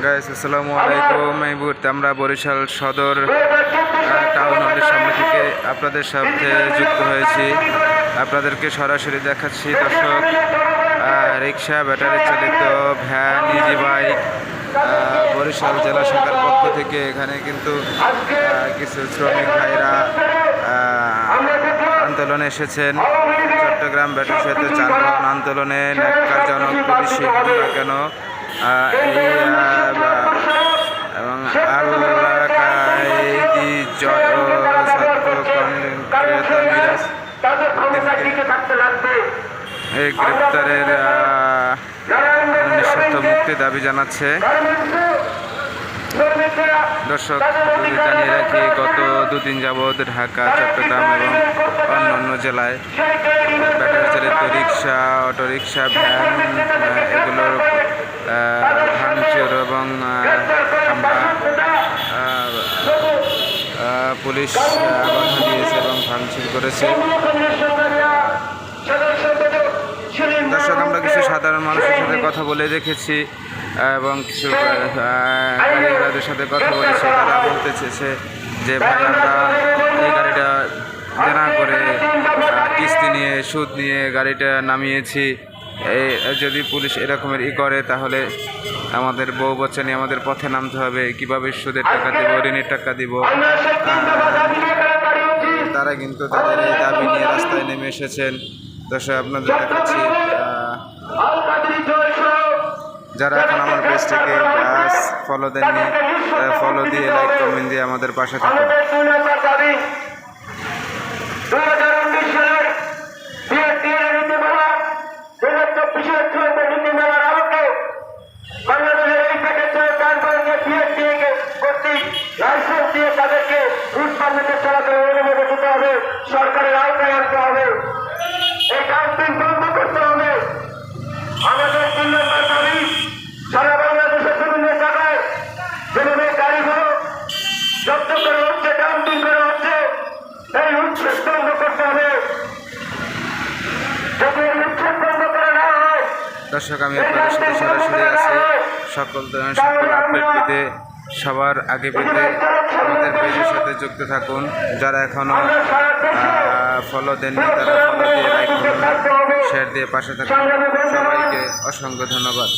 Guys আসসালামু আলাইকুম। এই মুহূর্তে আমরা বরিশাল সদর টাউন হলের সামনে থেকে আপনাদের সাথে যুক্ত হয়েছি। আপনাদেরকে সরাসরি দেখাচ্ছি দর্শক, রিক্সা, ব্যাটারি চালিত ভ্যান, ইজি বাইক বরিশাল জেলা শাখার পক্ষ থেকে এখানে কিন্তু কিছু শ্রমিক ভাইরা আন্দোলনে এসেছেন। চট্টগ্রাম ব্যাটারি চালিত যানবাহন আন্দোলনে ন্যাক্কারজনক পুলিশি হামলা কেন এবং এই গ্রেপ্তারের নিঃশর্ত মুক্তি দাবি জানাচ্ছে। দর্শক জানিয়ে রাখি, গত দুদিন যাবৎ ঢাকা, চট্টগ্রাম এবং অন্যান্য জেলায় ব্যাটারি চালিত রিক্সা, অটোরিক্সা, ভ্যান এগুলোর ভাঙচুর এবং পুলিশ বাধা দিয়েছে এবং ভাঙচুর করেছে। দর্শক, আমরা কিছু সাধারণ মানুষের সাথে কথা বলে দেখেছি এবং কিছু গাড়িওয়ালাদের সাথে কথা বলেছে। তারা বলতে চেয়েছে যে ভাই, আমরা এই গাড়িটা দেনা করে কিস্তি নিয়ে, সুদ নিয়ে গাড়িটা নামিয়েছি। যদি পুলিশ এরকমের করে তাহলে আমাদের বউ বাচ্চা নিয়ে আমাদের পথে নামতে হবে। কীভাবে সুদের টাকা দেব, ঋণের টাকা দিব। তারা কিন্তু তাদের এই দাবি নিয়ে রাস্তায় নেমে এসেছেন। দর্শক, আপনাদের দেখাচ্ছি, যারা এখন আমার পেজটিকে ফলো দেননি, ফলো দিয়ে, লাইক, কমেন্ট দিয়ে আমাদের পাশে থাকুন। সরকারের আওতায় আনতে হবে। এই ডাম্পিং বন্ধ করতে হবে। আমাদের 3 নম্বর দাবি, সারা বাংলাদেশের বিভিন্ন জায়গায় যেভাবে গাড়িগুলো জব্দ করে হচ্ছে, ডাম্পিং করে হচ্ছে, এই উচ্ছেদ বন্ধ করতে হবে। যদি এই উচ্ছেদ বন্ধ করে না হয়, দর্শক, আমি আপনাদের সাথে সরাসরি আছি। সকল আপডেট পেতে, সবার আগে পেতে আমাদের পেজের সাথে যুক্ত থাকুন। যারা এখনও ফলো দেননি তারা ফলো দিয়ে, লাইক করুন, শেয়ার দিয়ে পাশে থাকুন। সবাইকে অসংখ্য ধন্যবাদ।